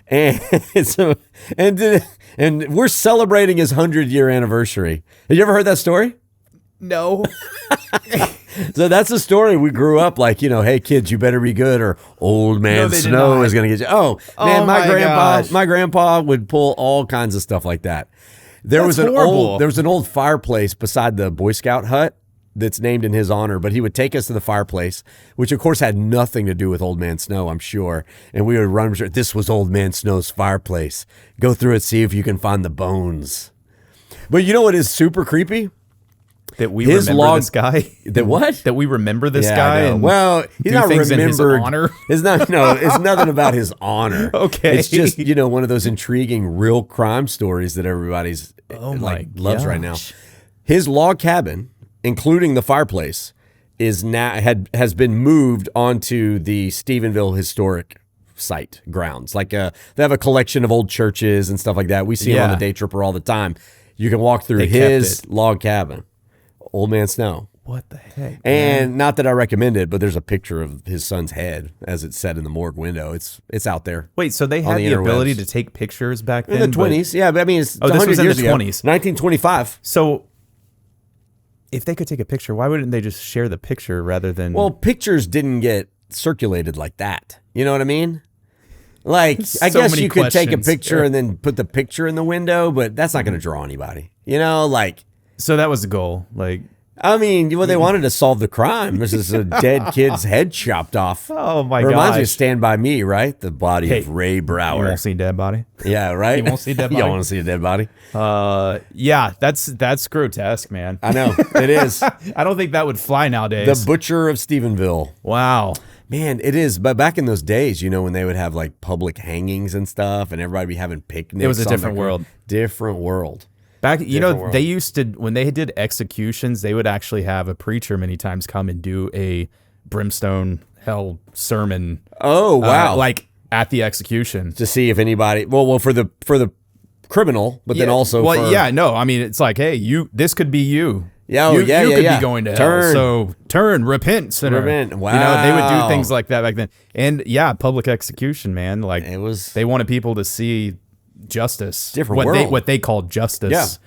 And so, and we're celebrating his 100-year anniversary. Have you ever heard that story? No. So that's the story. We grew up like, hey, kids, you better be good, or Old Man Snow is going to get you. Oh, man, my grandpa would pull all kinds of stuff like that. There was an old fireplace beside the Boy Scout hut that's named in his honor, but he would take us to the fireplace, which of course had nothing to do with Old Man Snow, I'm sure. And we would run, this was Old Man Snow's fireplace. Go through it, see if you can find the bones. But you know what is super creepy? That we remember this guy. That what? That we remember this guy. And well, he's not remembered. In his honor. It's not. No, it's nothing about his honor. Okay, it's just one of those intriguing real crime stories that everybody's loves right now. His log cabin, including the fireplace, has been moved onto the Stephenville Historic Site grounds. Like they have a collection of old churches and stuff like that. We see him on the Daytripper all the time. You can walk through his log cabin. Old Man Snow. What the heck? And not that I recommend it, but there's a picture of his son's head as it's set in the morgue window. It's out there. Wait, so they had the ability to take pictures back then? In the 20s, yeah. But I mean, it's 100 this was years in the ago. 20s. 1925. So if they could take a picture, why wouldn't they just share the picture rather than... Well, pictures didn't get circulated like that. You know what I mean? Like, I guess you could take a picture and then put the picture in the window, but that's not going to draw anybody. So that was the goal. I mean, they wanted to solve the crime. This is a dead kid's head chopped off. Oh my god! Reminds me of Stand By Me, right? The body of Ray Brower. You won't see a dead body. Yeah, right. You won't see a dead body. You don't want to see a dead body. Yeah, that's grotesque, man. I know it is. I don't think that would fly nowadays. The Butcher of Stephenville. Wow. Man, it is. But back in those days, when they would have like public hangings and stuff, and everybody be having picnics. It was a different world. Different world. Back, they used to, when they did executions, they would actually have a preacher many times come and do a brimstone hell sermon. Oh, wow. At the execution. To see if anybody, well, for the criminal, but then also I mean, it's like, hey, this could be you. Yeah, you could be going to hell. So turn, repent, sinner. Repent. Wow. They would do things like that back then. And public execution, man. They wanted people to see justice, what they called justice,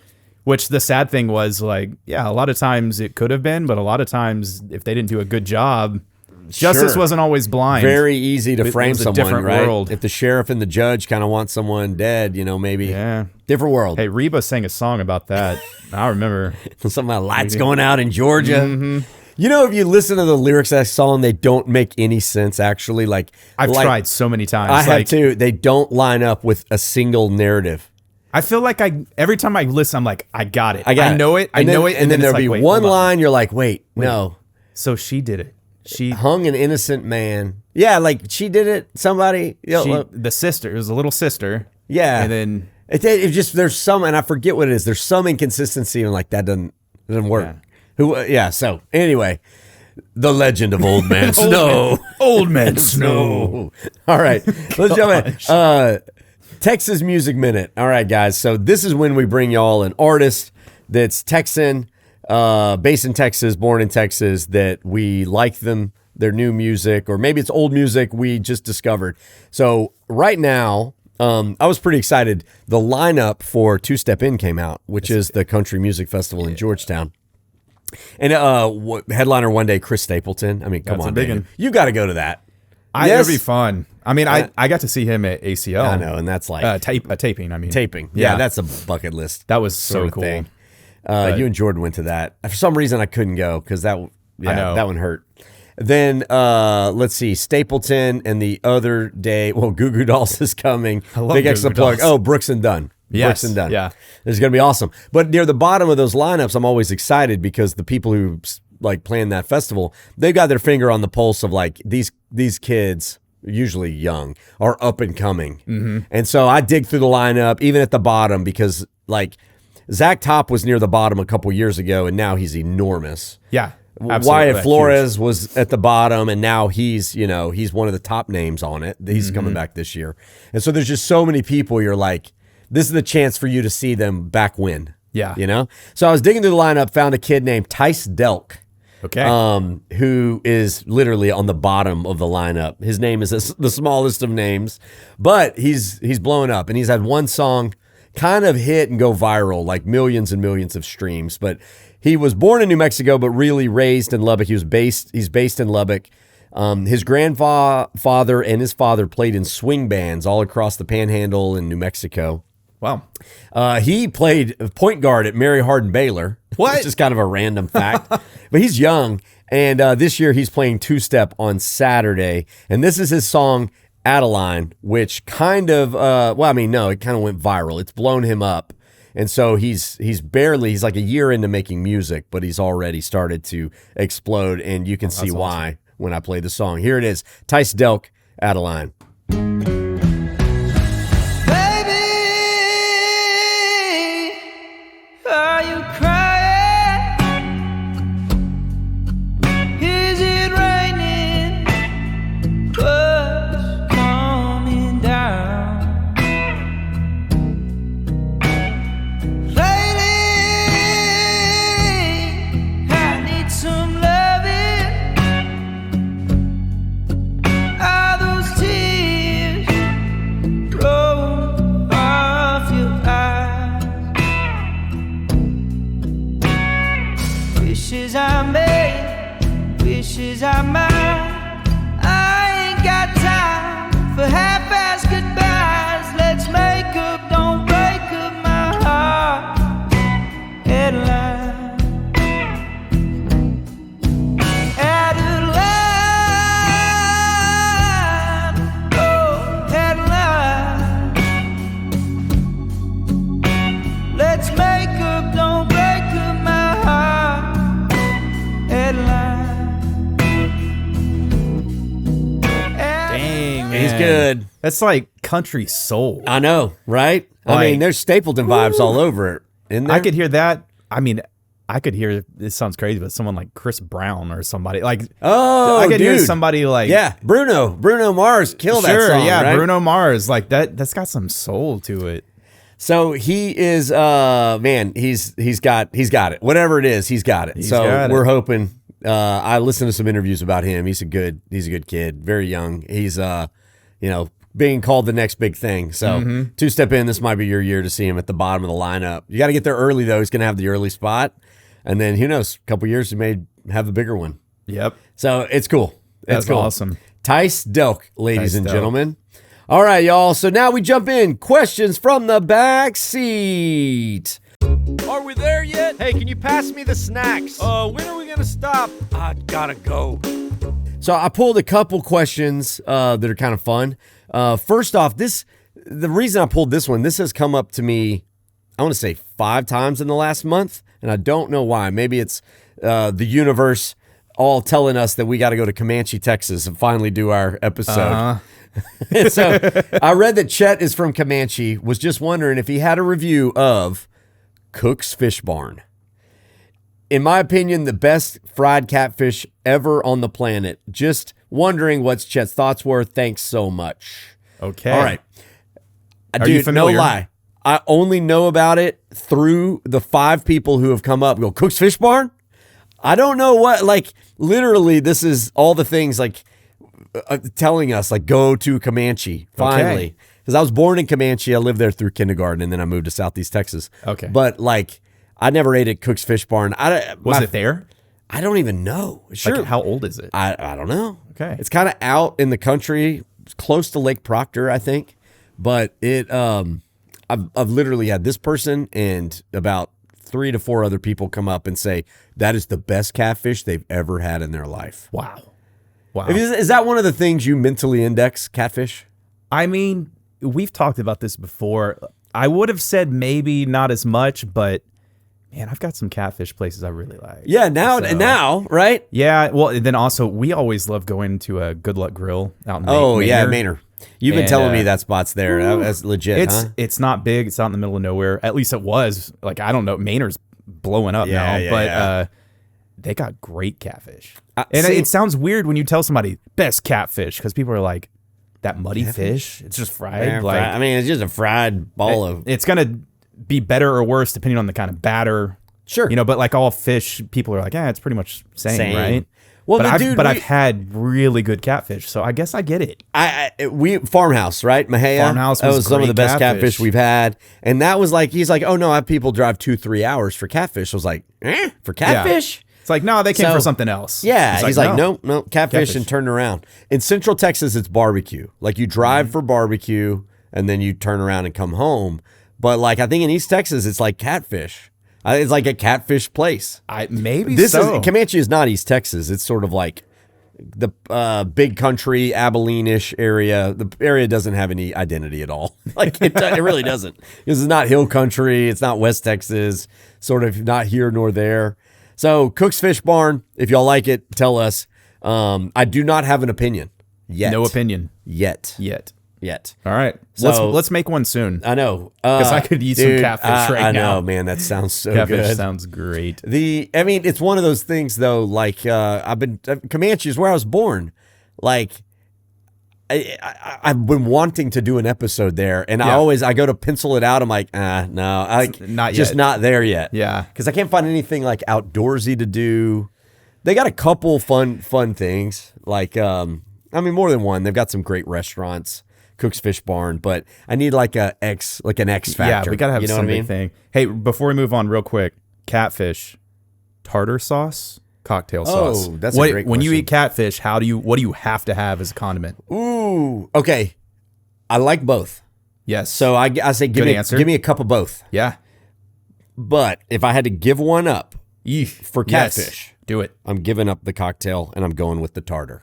which the sad thing was a lot of times it could have been, but a lot of times if they didn't do a good job, Justice wasn't always blind. Very easy to frame someone, different right? World. If the sheriff and the judge kind of want someone dead, maybe. Yeah. Different world. Hey, Reba sang a song about that. I remember. Something about lights going out in Georgia. Mm-hmm. If you listen to the lyrics of that song, they don't make any sense, actually. I've tried so many times. I have too. They don't line up with a single narrative. I feel like every time I listen, I'm like, I got it. I know it. And then there'll be one line, you're like, wait, no. So she did it. She hung an innocent man. Yeah, she did it. Somebody. The sister. It was a little sister. Yeah. And then. It just, there's some, and I forget what it is. There's some inconsistency, and that doesn't work. Yeah. So anyway, the legend of Old Man Snow. Old Man Snow. All right, let's jump in. Texas Music Minute. All right, guys. So this is when we bring y'all an artist that's Texan, based in Texas, born in Texas, that we like their new music, or maybe it's old music we just discovered. So right now, I was pretty excited. The lineup for Two Step In came out, which is the country music festival in Georgetown. And headliner one day, Chris Stapleton. I mean, come on, man. You got to go to that. It'd be fun. I mean, I got to see him at ACL. I know, and that's like taping. I mean, taping. Yeah, that's a bucket list. That was so cool. Thing. You and Jordan went to that. For some reason, I couldn't go because that one hurt. Then let's see, Stapleton, and the other day, Goo Goo Dolls is coming. Big extra plug. Oh, Brooks and Dunn. Yes. Brooks and Dunn. Yeah. It's going to be awesome. But near the bottom of those lineups, I'm always excited because the people who plan that festival, they've got their finger on the pulse of these kids, usually young, are up and coming. Mm-hmm. And so I dig through the lineup, even at the bottom, because Zach Top was near the bottom a couple years ago, and now he's enormous. Yeah. Absolutely. Wyatt Flores was at the bottom, and now he's one of the top names on it. He's coming back this year. And so there's just so many people, you're like, this is the chance for you to see them back win. Yeah. So I was digging through the lineup, found a kid named Tice Delk. Okay. Who is literally on the bottom of the lineup. His name is the smallest of names, but he's blowing up, and he's had one song kind of hit and go viral, like millions and millions of streams. But he was born in New Mexico, but really raised in Lubbock. He's based in Lubbock. His grandfather and his father played in swing bands all across the Panhandle in New Mexico. Wow. He played point guard at Mary Hardin Baylor. What? Which is kind of a random fact. But he's young, and this year he's playing two-step on Saturday. And this is his song, Adeline, which kind of, it kind of went viral. It's blown him up. And so he's like a year into making music, but he's already started to explode, and you can see why when I play the song. Here it is, Tice Delk, Adeline. Wishes I might. I ain't got time for half-ass goodbyes. Let's make up, don't break up my heart. Adeline, Adeline, oh Adeline. Let's make up, don't break up my heart. Adeline. He's good. That's like country soul. I know, right? I mean, there's Stapleton vibes all over it. Isn't there? I could hear that. I mean, I could hear, this sounds crazy, but someone like Chris Brown or somebody like, I could hear somebody like, Bruno Mars killed that song, right? Bruno Mars, like that's got some soul to it. So he is, he's got it. Whatever it is, he's got it. We're hoping. I listened to some interviews about him. He's a good kid, very young. He's being called the next big thing. So Two Step In, this might be your year to see him at the bottom of the lineup. You got to get there early though. He's going to have the early spot, and then who knows? A couple years he may have the bigger one. Yep. So it's cool. That's cool. awesome. Tice Delk, ladies and gentlemen. All right, y'all. So now we jump in. Questions from the back seat. Are we there yet? Hey, can you pass me the snacks? When are we gonna stop? I gotta go. So I pulled a couple questions that are kind of fun. First off, the reason I pulled this one, this has come up to me, I want to say 5 times in the last month, and I don't know why. Maybe it's the universe all telling us that we got to go to Comanche, Texas and finally do our episode. And so I read that Chet is from Comanche, was just wondering if he had a review of Cook's Fish Barn. In my opinion, the best fried catfish ever on the planet. Just wondering what Chet's thoughts were. Thanks so much. Okay. All right. Are you familiar? No lie. I only know about it through the 5 people who have come up and go, Cook's Fish Barn? I don't know what, like, literally, this is all the things, like, telling us, like, go to Comanche, finally. Because I was born in Comanche. I lived there through kindergarten, and then I moved to Southeast Texas. Okay. But, like, I never ate at Cook's Fish Barn. Was it there? I don't even know. Sure. Like, how old is it? I don't know. Okay. It's kind of out in the country, close to Lake Proctor, I think. But it, I've literally had this person and about 3 to 4 other people come up and say that is the best catfish they've ever had in their life. Wow. Is that one of the things you mentally index, catfish? I mean, we've talked about this before. I would have said maybe not as much, but man, I've got some catfish places I really like. Yeah, now, right? Yeah, well, and then also we always love going to a Good Luck Grill out in Manor. You've been telling me that spot's there. That's legit, It's not big. It's out in the middle of nowhere. At least it was. Like, I don't know. Manor's blowing up now. But they got great catfish. It sounds weird when you tell somebody, best catfish, because people are like, that muddy fish? It's just fried? Yeah, like, I mean, it's just a fried ball of... It's going to be better or worse depending on the kind of batter. Sure. You know, but like all fish, people are like, it's pretty much same. Right? Well, but I've had really good catfish, so I guess I get it. We Farmhouse, right? Mahia. Farmhouse was some of the best catfish we've had, and that was like he's like, oh no, I have people drive 2-3 hours for catfish. I was like, for catfish? Yeah. It's like, no, they came for something else. Yeah, he's like, no, catfish and turn around. In Central Texas, it's barbecue. Like you drive for barbecue, and then you turn around and come home. But like I think in East Texas, it's like catfish. It's like a catfish place. Comanche is not East Texas. It's sort of like the big country, Abilene-ish area. The area doesn't have any identity at all. Like it really doesn't. Because it's not hill country. It's not West Texas. Sort of not here nor there. So Cook's Fish Barn, if y'all like it, tell us. I do not have an opinion yet. No opinion. Yet. All right. So let's make one soon. I know. Because I could eat some catfish right now. I know, man. That sounds so catfish good. Catfish sounds great. It's one of those things, though, like Comanche is where I was born. Like, I've been wanting to do an episode there, and I go to pencil it out. I'm like, no, not just yet. not there yet. Yeah. Because I can't find anything like outdoorsy to do. They got a couple fun things. Like, more than one. They've got some great restaurants. Cook's Fish Barn, but I need like an X factor. Yeah, we gotta have some big thing. Hey, before we move on, real quick, catfish, tartar sauce, cocktail sauce. Oh, that's a great question. When you eat catfish, what do you have to have as a condiment? Ooh, okay. I like both. Yes. So I say give me a cup of both. Yeah. But if I had to give one up for catfish, do it. I'm giving up the cocktail and I'm going with the tartar.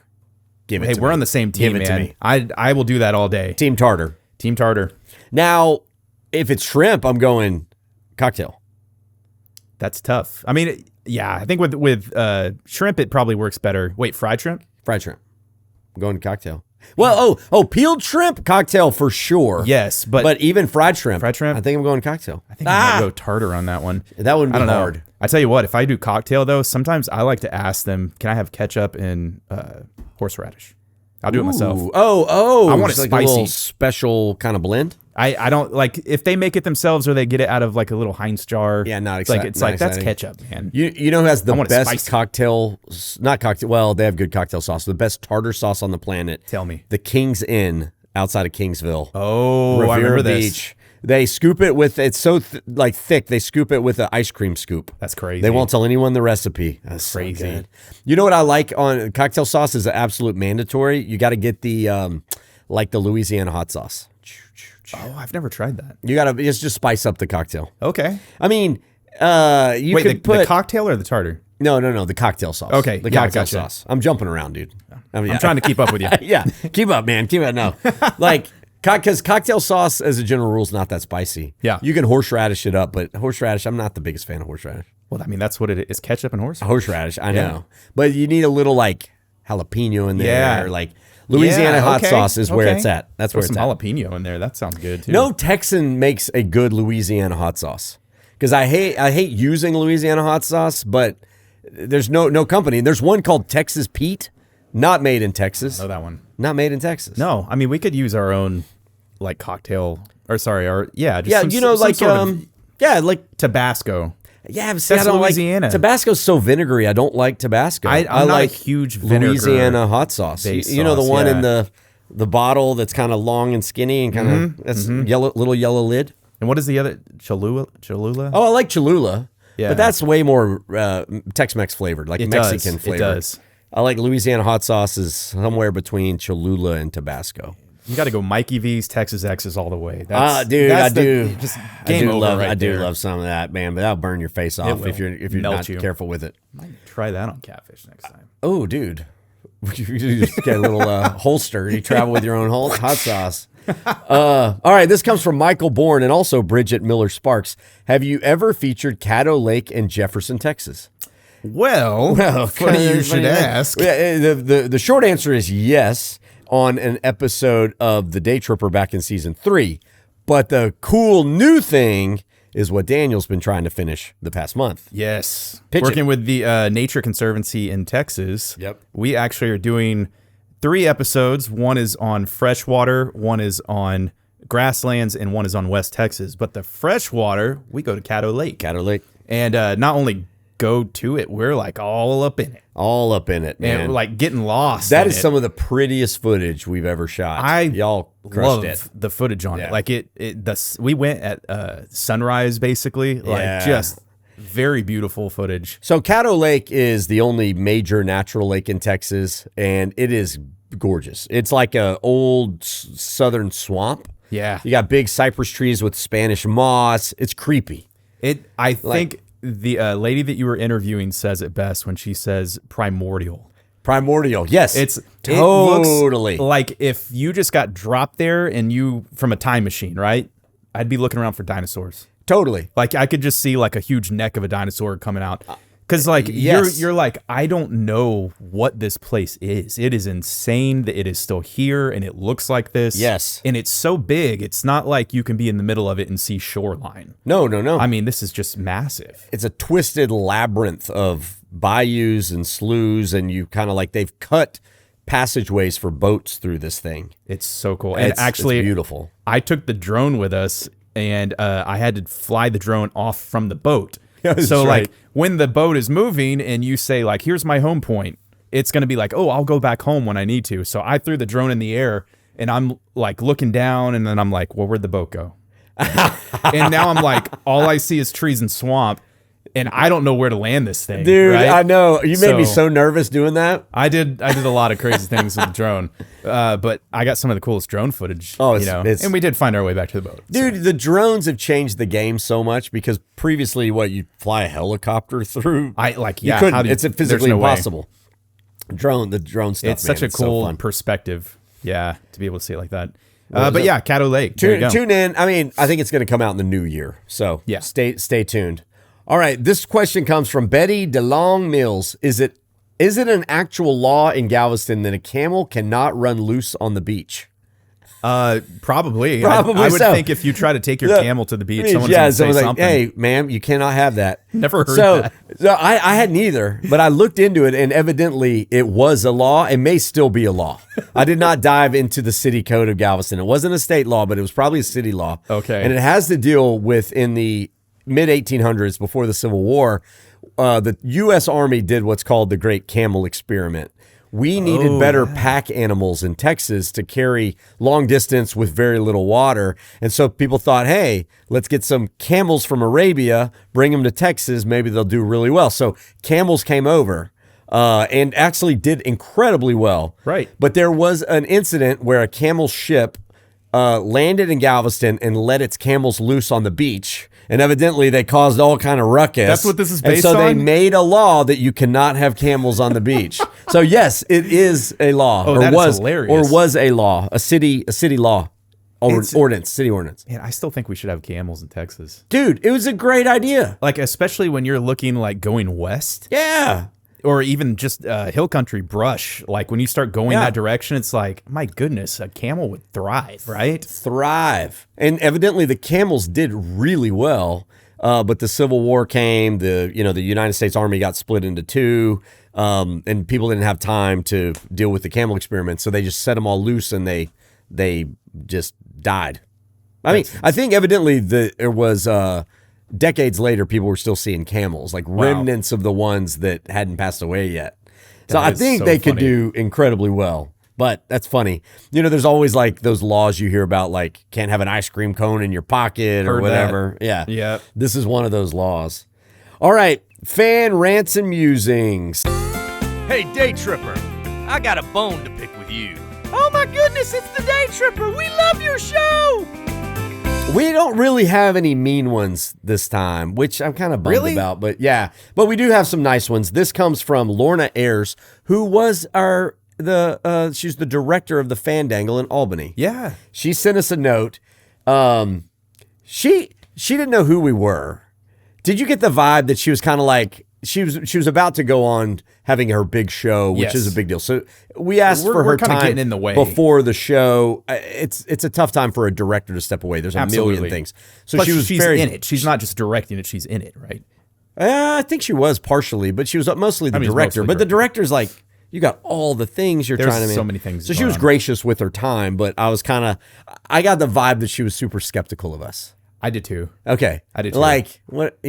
Hey, we're on the same team, man. To me. I will do that all day. Team tartar. Now, if it's shrimp, I'm going cocktail. That's tough. I mean, yeah, I think with shrimp, it probably works better. Wait, fried shrimp? Fried shrimp. I'm going cocktail. Well, peeled shrimp, cocktail for sure. Yes, but even fried shrimp. I think I'm going cocktail. I think I might go tartar on that one. That wouldn't be hard. I tell you what, if I do cocktail though, sometimes I like to ask them, can I have ketchup and horseradish? I'll do it myself. I want it spicy. Like a little special kind of blend. I don't like if they make it themselves or they get it out of like a little Heinz jar. Yeah, not exciting. It's like that's ketchup, man. You know who has the best cocktail? Not cocktail. Well, they have good cocktail sauce. The best tartar sauce on the planet. Tell me. The King's Inn outside of Kingsville. Oh, Riviera I remember Beach. They scoop it with, it's so thick, they scoop it with an ice cream scoop. That's crazy. They won't tell anyone the recipe. That's crazy. So good. You know what I like on cocktail sauce is an absolute mandatory. You got to get the Louisiana hot sauce. Oh, I've never tried that. It's just spice up the cocktail. Okay. I mean, you could put the cocktail or the tartar? No, the cocktail sauce. Okay. The cocktail sauce. I'm jumping around, dude. I'm trying to keep up with you. Yeah. Keep up, man. Keep up. No. Because cocktail sauce, as a general rule, is not that spicy. Yeah. You can horseradish it up, but horseradish, I'm not the biggest fan of horseradish. Well, I mean, that's what it is. Ketchup and horseradish. Horseradish, I know. But you need a little, jalapeno in there. Yeah. Louisiana hot sauce is where it's at. That's where it's some at. Jalapeno in there. That sounds good, too. No Texan makes a good Louisiana hot sauce. Because I hate using Louisiana hot sauce, but there's no company. There's one called Texas Pete, not made in Texas. I know that one. Not made in Texas. No, I mean, we could use our own, cocktail, just Tabasco. Yeah, but see, I don't Louisiana. Tabasco's so vinegary. I don't like Tabasco. I'm not a huge vinegar Louisiana hot sauce. You know the one in the bottle that's kind of long and skinny and kind of that's little yellow lid. And what is the other Cholula? Oh, I like Cholula. Yeah, but that's way more Tex-Mex flavored, Mexican flavored. It does. I like Louisiana hot sauce is somewhere between Cholula and Tabasco. You got to go Mikey V's, Texas X's all the way. I do. Just game over I do love some of that, man. But that'll burn your face off if you're not careful with it. Might try that on catfish next time. Oh, dude, you just get a little holster. You travel with your own hot sauce. All right, this comes from Michael Bourne and also Bridget Miller Sparks. Have you ever featured Caddo Lake in Jefferson, Texas? Well, funny you should ask. The short answer is yes, on an episode of the Daytripper back in season 3. But the cool new thing is what Daniel's been trying to finish the past month. Yes. Pitch Working with the Nature Conservancy in Texas. Yep. We actually are doing 3 episodes. One is on freshwater, one is on grasslands, and one is on West Texas. But the freshwater, we go to Caddo Lake. Caddo Lake. And not only go to it, we're all up in it. All up in it, man. And we're getting lost. That is some of the prettiest footage we've ever shot. Y'all crushed love the footage on it. We went at sunrise, basically. Just very beautiful footage. So Caddo Lake is the only major natural lake in Texas, and it is gorgeous. It's like a old southern swamp. Yeah. You got big cypress trees with Spanish moss. It's creepy. I think the lady that you were interviewing says it best when she says primordial. Primordial, yes. It totally looks like if you just got dropped there and you from a time machine, right? I'd be looking around for dinosaurs. Totally. I could just see a huge neck of a dinosaur coming out. Because yes. you're I don't know what this place is. It is insane that it is still here and it looks like this. Yes. And it's so big. It's not like you can be in the middle of it and see shoreline. No. I mean, this is just massive. It's a twisted labyrinth of bayous and sloughs, and you kind of they've cut passageways for boats through this thing. It's so cool. And actually, it's beautiful. I took the drone with us, and I had to fly the drone off from the boat. So right. When the boat is moving and you say here's my home point, it's going to be I'll go back home when I need to. So I threw the drone in the air and I'm looking down, and then I'm well, where'd the boat go? And now I'm all I see is trees and swamp, and I don't know where to land this thing. Dude, right? I know. You made me so nervous doing that. I did a lot of crazy things with the drone, but I got some of the coolest drone footage. Oh, and we did find our way back to the boat. Dude, the drones have changed the game so much, because previously, you'd fly a helicopter through? You couldn't. It's physically impossible. The drone stuff. It's such a cool perspective. Yeah, to be able to see it like that. But yeah, Caddo Lake. Tune in. I mean, I think it's going to come out in the new year. So yeah, stay tuned. All right, this question comes from Betty DeLong Mills. Is it an actual law in Galveston that a camel cannot run loose on the beach? Probably. I would think if you try to take your camel to the beach, someone's going to say something. Hey, ma'am, you cannot have that. Never heard that. So I hadn't either, but I looked into it, and evidently it was a law and may still be a law. I did not dive into the city code of Galveston. It wasn't a state law, but it was probably a city law. Okay. And it has to deal with, in the mid-1800s, before the Civil War, the U.S. Army did what's called the Great Camel Experiment, we needed better pack animals in Texas to carry long distance with very little water. And so people thought, hey, let's get some camels from Arabia, bring them to Texas. Maybe they'll do really well. So camels came over and actually did incredibly well. Right. But there was an incident where a camel ship landed in Galveston and let its camels loose on the beach. And evidently they caused all kind of ruckus. That's what this is based on? And so on? they made a law that you cannot have camels on the beach. So yes, it is a law. Oh, that is hilarious. Or was a law, a city law. City ordinance. Man, I still think we should have camels in Texas. Dude, it was a great idea. Like, especially when you're looking like going west. Yeah. Or even just hill country brush. Like when you start going that direction, it's like, my goodness, a camel would thrive, right? Thrive. And evidently the camels did really well. But the Civil War came, the United States Army got split into two, and people didn't have time to deal with the camel experiment. So they just set them all loose and they just died. I think evidently there was decades later, people were still seeing camels, like remnants of the ones that hadn't passed away yet. So I think they could do incredibly well. But that's funny. There's always like those laws you hear about, like can't have an ice cream cone in your pocket or whatever. That. Yeah. This is one of those laws. All right. Fan rants and musings. Hey, Daytripper, I got a bone to pick with you. Oh my goodness, it's the Daytripper. We love your show. We don't really have any mean ones this time, which I'm kind of bummed about. But yeah, but we do have some nice ones. This comes from Lorna Ayers, who was she's the director of the Fandangle in Albany. Yeah. She sent us a note. She didn't know who we were. Did you get the vibe that she was kind of like she was about to go on having her big show, which is a big deal. So we asked for her time getting in the way before the show. It's a tough time for a director to step away. There's a million things. So but she's in it. She's not just directing it. She's in it, right? I think she was partially, but she was mostly the director. But the director's like, you got all the things you're trying to make. So many things. So she was gracious with her time, but I got the vibe that she was super skeptical of us. I did too. Okay. I did too. Like, what?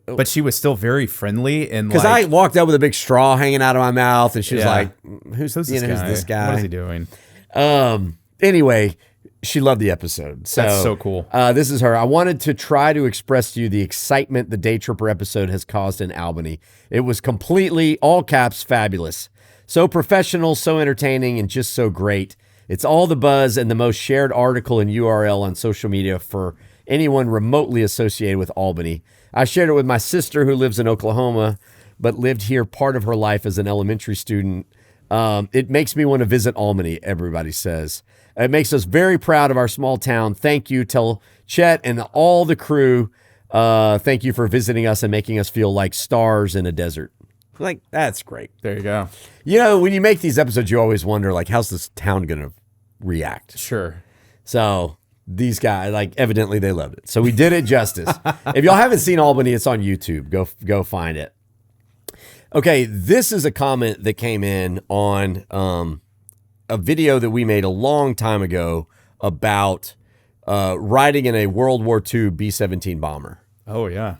But she was still very friendly. And because I walked up with a big straw hanging out of my mouth and she was like, who's this guy? What is he doing? Anyway, she loved the episode. So, that's so cool. This is her. I wanted to try to express to you the excitement the Daytripper episode has caused in Albany. It was completely, all caps, fabulous. So professional, so entertaining, and just so great. It's all the buzz and the most shared article and URL on social media for anyone remotely associated with Albany. I shared it with my sister who lives in Oklahoma, but lived here part of her life as an elementary student. It makes me want to visit Albany, everybody says. It makes us very proud of our small town. Thank you. Tell Chet and all the crew, thank you for visiting us and making us feel like stars in a desert. Like, that's great. There you go. When you make these episodes, you always wonder, like, how's this town going to react? Sure. So these guys, like, evidently they loved it. So we did it justice. If y'all haven't seen Albany, it's on YouTube. Go find it. Okay, this is a comment that came in on a video that we made a long time ago about riding in a World War II B-17 bomber. Oh, yeah.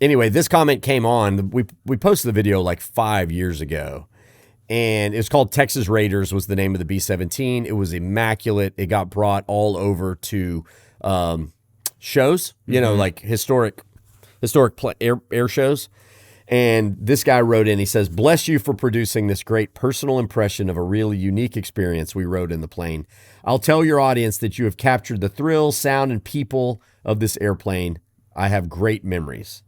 Anyway, this comment came on. We posted the video like 5 years ago. And it was called Texas Raiders was the name of the B-17. It was immaculate. It got brought all over to shows, like historic air shows. And this guy wrote in, he says, "Bless you for producing this great personal impression of a really unique experience we rode in the plane. I'll tell your audience that you have captured the thrill, sound, and people of this airplane. I have great memories."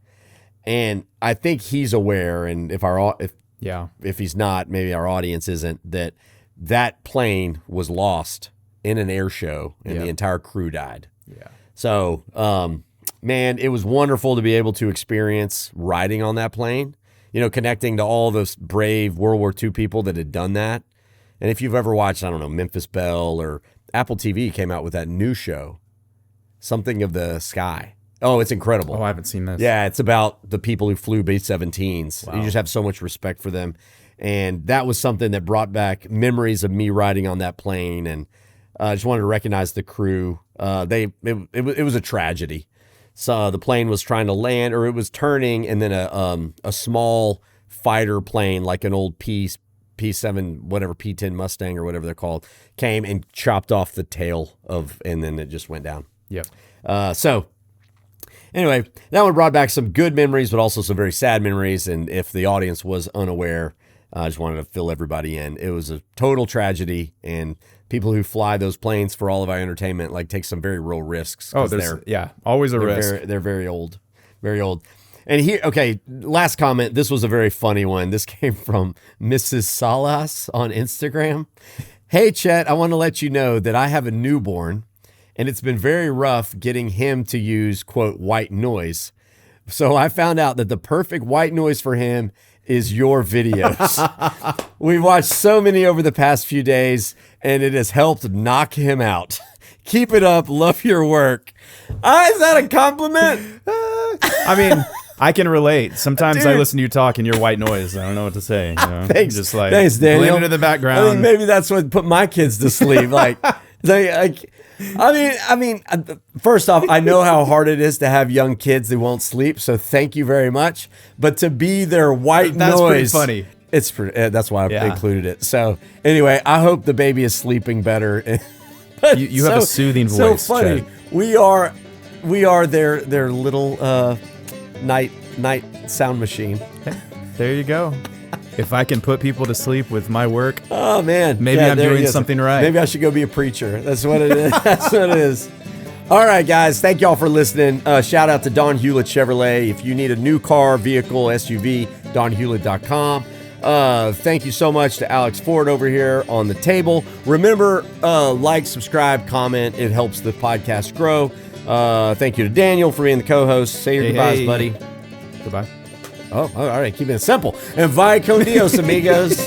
And I think he's aware, and if he's not, maybe our audience isn't, that plane was lost in an air show and the entire crew died. Yeah. So, man, it was wonderful to be able to experience riding on that plane, connecting to all those brave World War II people that had done that. And if you've ever watched, I don't know, Memphis Belle, or Apple TV came out with that new show, Something of the Sky. Oh, it's incredible. Oh, I haven't seen this. Yeah, it's about the people who flew B-17s. Wow. You just have so much respect for them. And that was something that brought back memories of me riding on that plane. And I just wanted to recognize the crew. It was a tragedy. So the plane was trying to land, or it was turning, and then a small fighter plane, like an old P7, whatever, P10 Mustang or whatever they're called, came and chopped off the tail and then it just went down. Yep. So anyway, that one brought back some good memories, but also some very sad memories. And if the audience was unaware, I just wanted to fill everybody in. It was a total tragedy, and people who fly those planes for all of our entertainment take some very real risks. Oh, always a risk. They're very old, very old. And here, okay, last comment. This was a very funny one. This came from Mrs. Salas on Instagram. Hey, Chet, I want to let you know that I have a newborn, and it's been very rough getting him to use, quote, white noise. So I found out that the perfect white noise for him is your videos. We've watched so many over the past few days, and it has helped knock him out. Keep it up. Love your work. Is that a compliment? I mean, I can relate. Sometimes I listen to you talk and you're white noise. I don't know what to say. You know? Thanks. Just Thanks, Daniel. blend into the background. I think maybe that's what put my kids to sleep. I mean, first off, I know how hard it is to have young kids who won't sleep. So thank you very much. But to be their white noise, pretty funny. It's that's why I included it. So anyway, I hope the baby is sleeping better. You have a soothing voice. So funny. Chad. We are their little night sound machine. There you go. If I can put people to sleep with my work, oh man, maybe I'm doing something right. Maybe I should go be a preacher. That's what it is. That's what it is. All right, guys. Thank y'all for listening. Shout out to Don Hewlett Chevrolet. If you need a new car, vehicle, SUV, donhewlett.com. Thank you so much to Alex Ford over here on the table. Remember, like, subscribe, comment. It helps the podcast grow. Thank you to Daniel for being the co-host. Say your goodbyes, buddy. Goodbye. Oh, all right. Keeping it simple. And vaya con Dios, amigos.